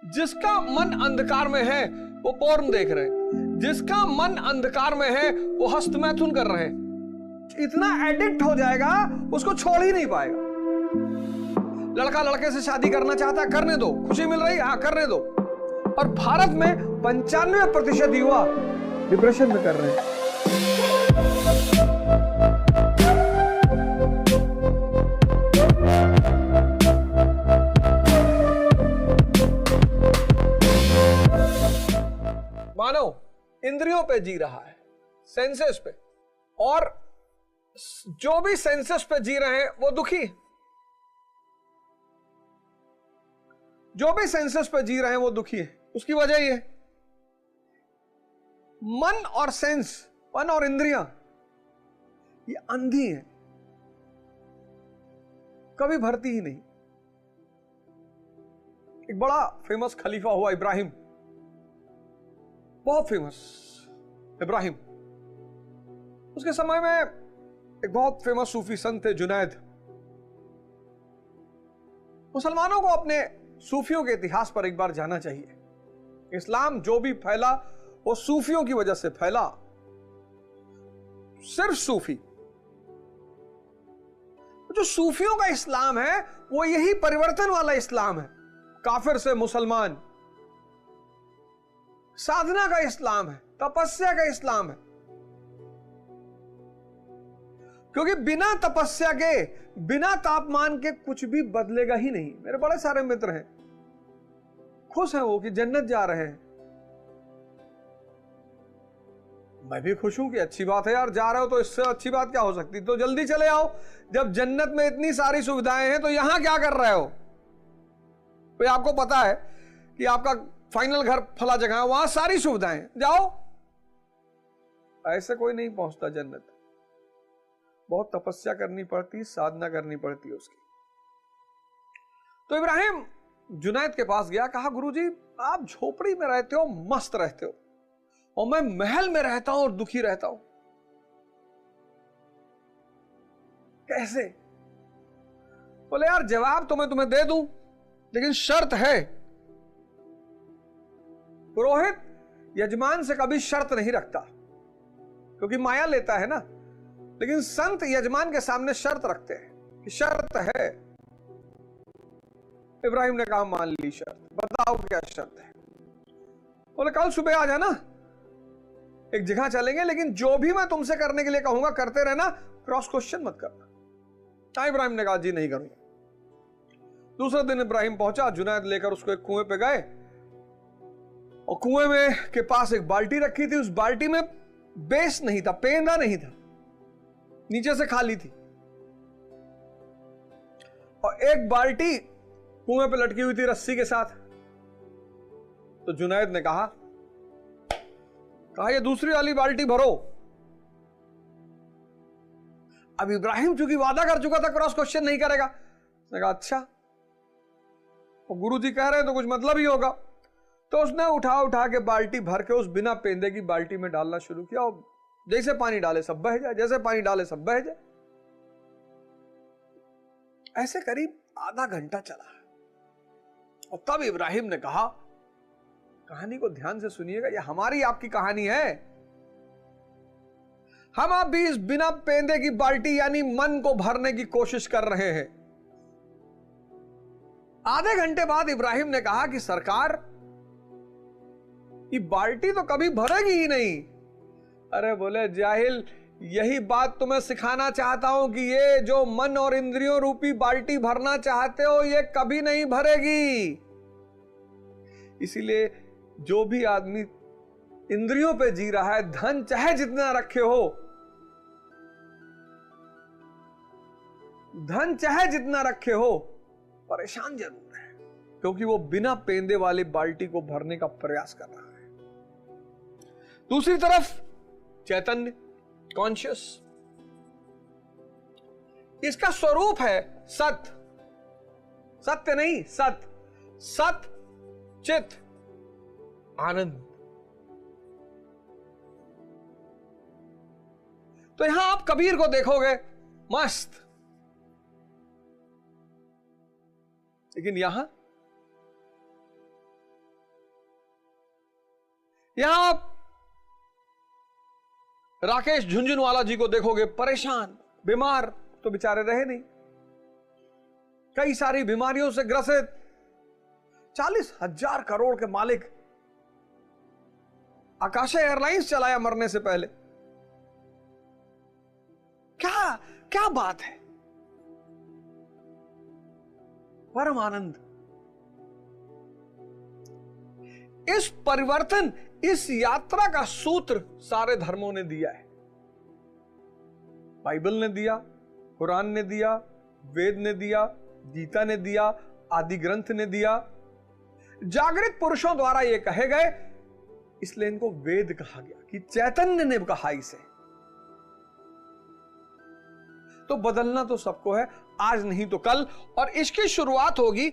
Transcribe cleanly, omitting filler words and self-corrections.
जिसका मन अंधकार में है वो पोर्न देख रहे हैं, जिसका मन अंधकार में है वो हस्तमैथुन कर रहे हैं। इतना एडिक्ट हो जाएगा उसको छोड़ ही नहीं पाएगा। लड़का लड़के से शादी करना चाहता है, करने दो, खुशी मिल रही, हाँ करने दो। और भारत में 95% युवा डिप्रेशन में कर रहे हैं। मानव इंद्रियों पे जी रहा है, सेंसेस पे, और जो भी सेंसेस पे जी रहे हैं वो दुखी है। जो भी सेंसेस पे जी रहे हैं वो दुखी है। उसकी वजह ये मन और सेंस, मन और इंद्रियां ये अंधी है, कभी भरती ही नहीं। एक बड़ा फेमस खलीफा हुआ इब्राहिम, बहुत फेमस इब्राहिम। उसके समय में एक बहुत फेमस सूफी संत थे जुनैद। मुसलमानों को अपने सूफियों के इतिहास पर एक बार जाना चाहिए। इस्लाम जो भी फैला वो सूफियों की वजह से फैला। सिर्फ सूफी, जो सूफियों का इस्लाम है वो यही परिवर्तन वाला इस्लाम है। काफिर से मुसलमान, साधना का इस्लाम है, तपस्या का इस्लाम है। क्योंकि बिना तपस्या के, बिना तापमान के कुछ भी बदलेगा ही नहीं। मेरे बड़े सारे मित्र हैं, खुश हैं वो कि जन्नत जा रहे हैं। मैं भी खुश हूं कि अच्छी बात है यार, जा रहे हो तो इससे अच्छी बात क्या हो सकती। तो जल्दी चले आओ, जब जन्नत में इतनी सारी सुविधाएं हैं तो यहां क्या कर रहे हो। तो आपको पता है कि आपका फाइनल घर फला जगह है, वहां सारी सुविधाएं, जाओ। ऐसे कोई नहीं पहुंचता जन्नत, बहुत तपस्या करनी पड़ती, साधना करनी पड़ती है उसकी। तो इब्राहिम जुनैद के पास गया, कहा गुरुजी आप झोपड़ी में रहते हो, मस्त रहते हो, और मैं महल में रहता हूं और दुखी रहता हूं, कैसे। बोले यार जवाब तो मैं तुम्हें दे दूं, लेकिन शर्त है। पुरोहित यजमान से कभी शर्त नहीं रखता, क्योंकि माया लेता है ना, लेकिन संत यजमान के सामने शर्त रखते हैं कि शर्त है। इब्राहिम ने कहा मान ली शर्त, बताओ क्या शर्त है। बोले कल सुबह आ जाना, एक जगह चलेंगे, लेकिन जो भी मैं तुमसे करने के लिए कहूंगा करते रहना, क्रॉस क्वेश्चन मत करना। इब्राहिम ने कहा जी नहीं करूंगा। दूसरे दिन इब्राहिम पहुंचा, जुनैद लेकर उसको एक कुएं पे गए, और कुएं में के पास एक बाल्टी रखी थी। उस बाल्टी में बेस नहीं था, पेंदा नहीं था, नीचे से खाली थी, और एक बाल्टी कुएं पे लटकी हुई थी रस्सी के साथ। तो जुनैद ने कहा ये दूसरी वाली बाल्टी भरो। अब इब्राहिम चूंकि वादा कर चुका था क्रॉस क्वेश्चन नहीं करेगा, उसने कहा अच्छा, और गुरुजी कह रहे हैं तो कुछ मतलब ही होगा। तो उसने उठा के बाल्टी भर के उस बिना पेंदे की बाल्टी में डालना शुरू किया, और जैसे पानी डाले सब बह जाए, जैसे पानी डाले सब बह जाए। ऐसे करीब आधा घंटा चला, और तब इब्राहिम ने कहा, कहानी को ध्यान से सुनिएगा, यह हमारी आपकी कहानी है। हम आप भी इस बिना पेंदे की बाल्टी यानी मन को भरने की कोशिश कर रहे हैं। आधे घंटे बाद इब्राहिम ने कहा कि सरकार ये बाल्टी तो कभी भरेगी ही नहीं। अरे बोले जाहिल, यही बात तुम्हें सिखाना चाहता हूं कि ये जो मन और इंद्रियों रूपी बाल्टी भरना चाहते हो ये कभी नहीं भरेगी। इसीलिए जो भी आदमी इंद्रियों पे जी रहा है, धन चाहे जितना रखे हो, धन चाहे जितना रखे हो, परेशान जरूर है, क्योंकि वो बिना पेंदे वाली बाल्टी को भरने का प्रयास कर रहा है। दूसरी तरफ चैतन्य, कॉन्शियस, इसका स्वरूप है सत, सत्य नहीं सत, सत चित आनंद। तो यहां आप कबीर को देखोगे मस्त, लेकिन यहां यहां आप राकेश झुंझुनवाला जी को देखोगे, परेशान, बीमार तो बेचारे रहे नहीं, कई सारी बीमारियों से ग्रसित, 40,000 करोड़ के मालिक, आकाशा एयरलाइंस चलाया मरने से पहले। क्या क्या बात है, परम आनंद। इस परिवर्तन, इस यात्रा का सूत्र सारे धर्मों ने दिया है। बाइबल ने दिया, कुरान ने दिया, वेद ने दिया, गीता ने दिया, आदि ग्रंथ ने दिया, जागृत पुरुषों द्वारा ये कहे गए, इसलिए इनको वेद कहा गया कि चैतन्य ने कहा इसे। तो बदलना तो सबको है, आज नहीं तो कल, और इसकी शुरुआत होगी